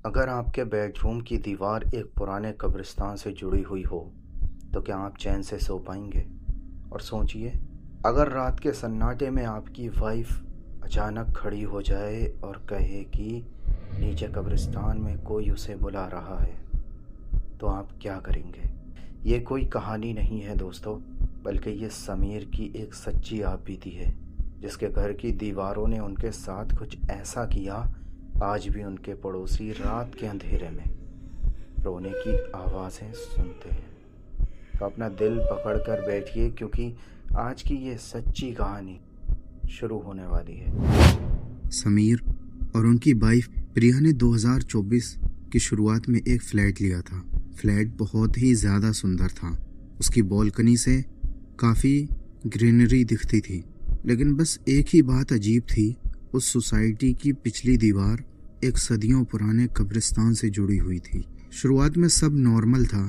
अगर आपके बेडरूम की दीवार एक पुराने कब्रिस्तान से जुड़ी हुई हो तो क्या आप चैन से सो पाएंगे? और सोचिए, अगर रात के सन्नाटे में आपकी वाइफ अचानक खड़ी हो जाए और कहे कि नीचे कब्रिस्तान में कोई उसे बुला रहा है, तो आप क्या करेंगे? ये कोई कहानी नहीं है दोस्तों, बल्कि ये समीर की एक सच्ची आप बीती है, जिसके घर की दीवारों ने उनके साथ कुछ ऐसा किया। आज भी उनके पड़ोसी रात के अंधेरे में रोने की आवाज़ें सुनते हैं। तो अपना दिल पकड़ कर बैठिए, क्योंकि आज की ये सच्ची कहानी शुरू होने वाली है। समीर और उनकी वाइफ प्रिया ने 2024 की शुरुआत में एक फ्लैट लिया था। फ्लैट बहुत ही ज़्यादा सुंदर था। उसकी बालकनी से काफ़ी ग्रीनरी दिखती थी, लेकिन बस एक ही बात अजीब थी। उस सोसाइटी की पिछली दीवार एक सदियों पुराने कब्रिस्तान से जुड़ी हुई थी। शुरुआत में सब नॉर्मल था,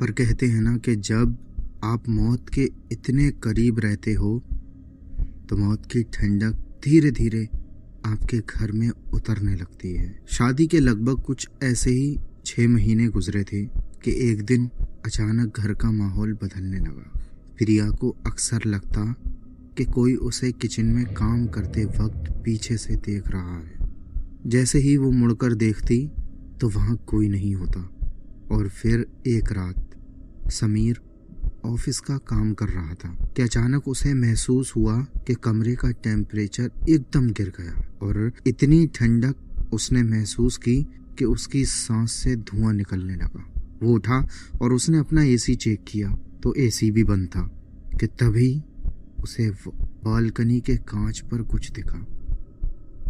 पर कहते हैं ना कि जब आप मौत के इतने करीब रहते हो तो मौत की ठंडक धीरे धीरे आपके घर में उतरने लगती है। शादी के लगभग कुछ ऐसे ही 6 महीने गुजरे थे कि एक दिन अचानक घर का माहौल बदलने लगा। प्रिया को अक्सर लगता कि कोई उसे किचन में काम करते वक्त पीछे से देख रहा है। जैसे ही वो मुड़कर देखती तो वहाँ कोई नहीं होता। और फिर एक रात समीर ऑफिस का काम कर रहा था कि अचानक उसे महसूस हुआ कि कमरे का टेम्परेचर एकदम गिर गया, और इतनी ठंडक उसने महसूस की कि उसकी सांस से धुआं निकलने लगा। वो उठा और उसने अपना एसी चेक किया तो एसी भी बंद था कि तभी उसे बालकनी के कांच पर कुछ दिखा।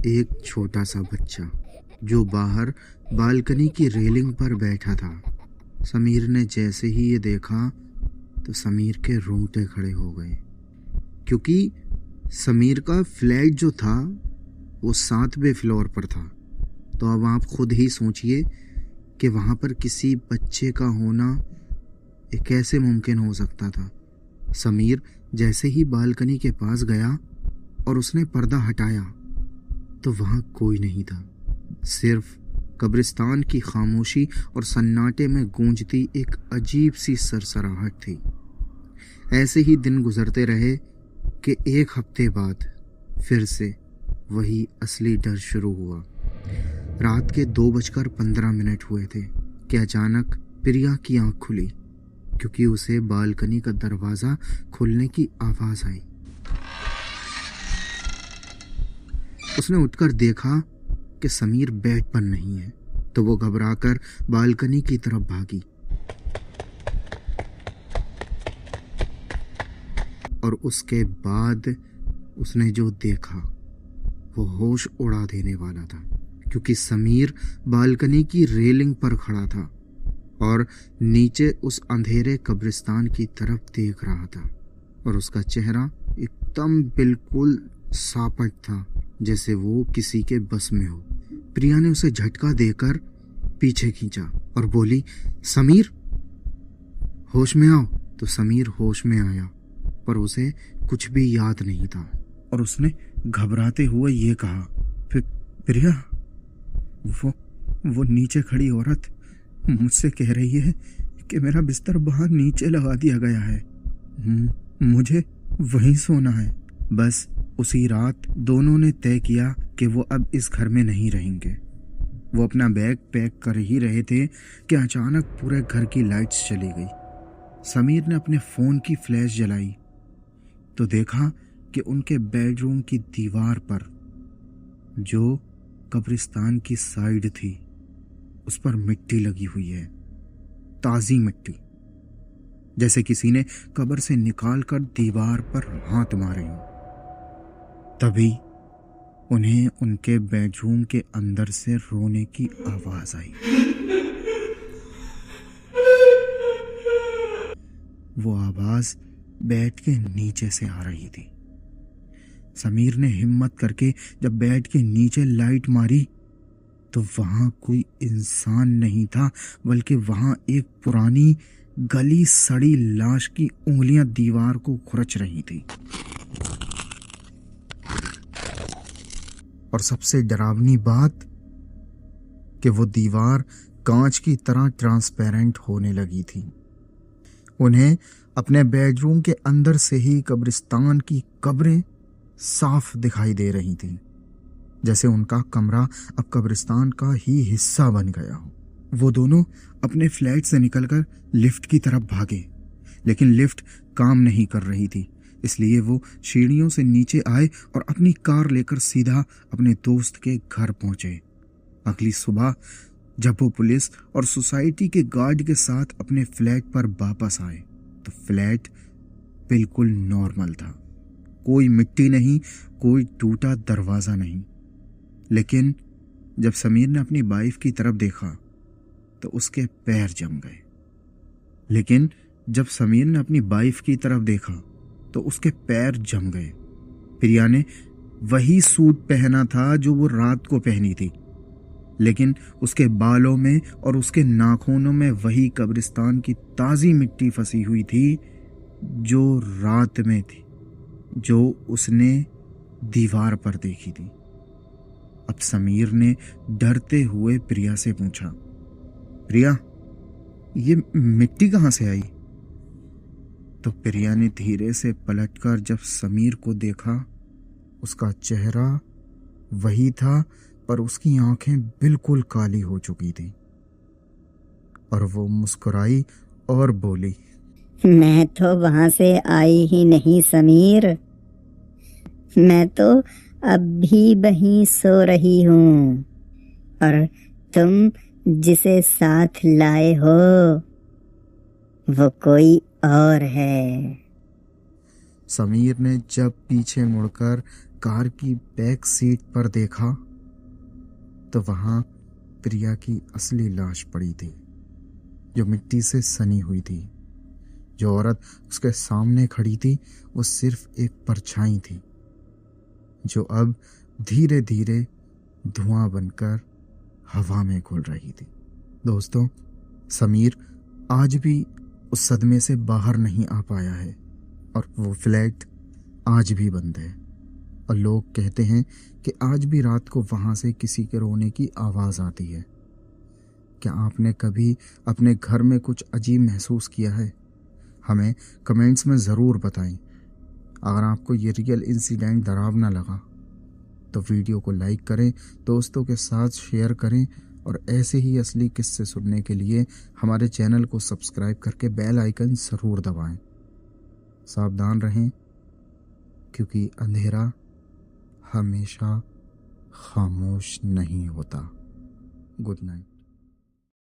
एक छोटा सा बच्चा जो बाहर बालकनी की रेलिंग पर बैठा था। समीर ने जैसे ही ये देखा तो समीर के रोंगटे खड़े हो गए, क्योंकि समीर का फ्लैट जो था वो 7वें फ्लोर पर था। तो अब आप खुद ही सोचिए कि वहाँ पर किसी बच्चे का होना ये कैसे मुमकिन हो सकता था। समीर जैसे ही बालकनी के पास गया और उसने पर्दा हटाया तो वहाँ कोई नहीं था। सिर्फ कब्रिस्तान की खामोशी और सन्नाटे में गूंजती एक अजीब सी सरसराहट थी। ऐसे ही दिन गुजरते रहे कि एक हफ्ते बाद फिर से वही असली डर शुरू हुआ। रात के 2:15 हुए थे कि अचानक प्रिया की आंख खुली, क्योंकि उसे बालकनी का दरवाज़ा खुलने की आवाज़ आई। उसने उठकर देखा कि समीर बेड पर नहीं है, तो वो घबराकर बालकनी की तरफ भागी और उसके बाद उसने जो देखा वो होश उड़ा देने वाला था, क्योंकि समीर बालकनी की रेलिंग पर खड़ा था और नीचे उस अंधेरे कब्रिस्तान की तरफ देख रहा था, और उसका चेहरा एकदम बिल्कुल सापट था, जैसे वो किसी के बस में हो। प्रिया ने उसे झटका देकर पीछे खींचा और बोली, समीर होश में आओ। तो समीर होश में आया, पर उसे कुछ भी याद नहीं था, और उसने घबराते हुए ये कहा, प्रिया, वो नीचे खड़ी औरत मुझसे कह रही है कि मेरा बिस्तर बाहर नीचे लगा दिया गया है। मुझे वहीं सोना है। बस उसी रात दोनों ने तय किया कि वो अब इस घर में नहीं रहेंगे। वो अपना बैग पैक कर ही रहे थे कि अचानक पूरे घर की लाइट्स चली गई। समीर ने अपने फ़ोन की फ्लैश जलाई तो देखा कि उनके बेडरूम की दीवार पर, जो कब्रिस्तान की साइड थी, उस पर मिट्टी लगी हुई है, ताज़ी मिट्टी, जैसे किसी ने कब्र से निकालकर दीवार पर हाथ मारे हो। तभी उन्हें उनके बेडरूम के अंदर से रोने की आवाज आई। वो आवाज बेड के नीचे से आ रही थी। समीर ने हिम्मत करके जब बेड के नीचे लाइट मारी तो वहां कोई इंसान नहीं था, बल्कि वहां एक पुरानी गली सड़ी लाश की उंगलियां दीवार को खुरच रही थी। और सबसे डरावनी बात कि वो दीवार कांच की तरह ट्रांसपेरेंट होने लगी थी। उन्हें अपने बेडरूम के अंदर से ही कब्रिस्तान की कब्रें साफ दिखाई दे रही थीं, जैसे उनका कमरा अब कब्रिस्तान का ही हिस्सा बन गया हो। वो दोनों अपने फ्लैट से निकलकर लिफ्ट की तरफ भागे, लेकिन लिफ्ट काम नहीं कर रही थी, इसलिए वो सीढ़ियों से नीचे आए और अपनी कार लेकर सीधा अपने दोस्त के घर पहुंचे। अगली सुबह जब वो पुलिस और सोसाइटी के गार्ड के साथ अपने फ्लैट पर वापस आए तो फ्लैट बिल्कुल नॉर्मल था। कोई मिट्टी नहीं, कोई टूटा दरवाजा नहीं। लेकिन जब समीर ने अपनी वाइफ की तरफ देखा तो उसके पैर जम गए। लेकिन जब समीर ने अपनी वाइफ की तरफ देखा तो उसके पैर जम गए। प्रिया ने वही सूट पहना था जो वो रात को पहनी थी, लेकिन उसके बालों में और उसके नाखूनों में वही कब्रिस्तान की ताज़ी मिट्टी फंसी हुई थी जो रात में थी, जो उसने दीवार पर देखी थी। अब समीर ने डरते हुए प्रिया से पूछा, प्रिया, ये मिट्टी कहाँ से आई? तो प्रिया ने धीरे से पलटकर जब समीर को देखा, उसका चेहरा वही था पर उसकी आंखें बिल्कुल काली हो चुकी थी और वो मुस्कुराई और बोली, मैं तो वहां से आई ही नहीं समीर, मैं तो अभी वहीं सो रही हूँ और तुम जिसे साथ लाए हो वो कोई और है। समीर ने जब पीछे मुड़कर कार की बैक सीट पर देखा तो वहां प्रिया की असली लाश पड़ी थी, जो मिट्टी से सनी हुई थी। जो औरत उसके सामने खड़ी थी वो सिर्फ एक परछाई थी, जो अब धीरे धीरे धुआं बनकर हवा में घुल रही थी। दोस्तों, समीर आज भी उस सदमे से बाहर नहीं आ पाया है और वो फ्लैट आज भी बंद है और लोग कहते हैं कि आज भी रात को वहां से किसी के रोने की आवाज़ आती है। क्या आपने कभी अपने घर में कुछ अजीब महसूस किया है? हमें कमेंट्स में ज़रूर बताएं। अगर आपको ये रियल इंसिडेंट डरावना लगा तो वीडियो को लाइक करें, दोस्तों के साथ शेयर करें और ऐसे ही असली किस्से सुनने के लिए हमारे चैनल को सब्सक्राइब करके बेल आइकन ज़रूर दबाएं। सावधान रहें, क्योंकि अंधेरा हमेशा खामोश नहीं होता। Good night.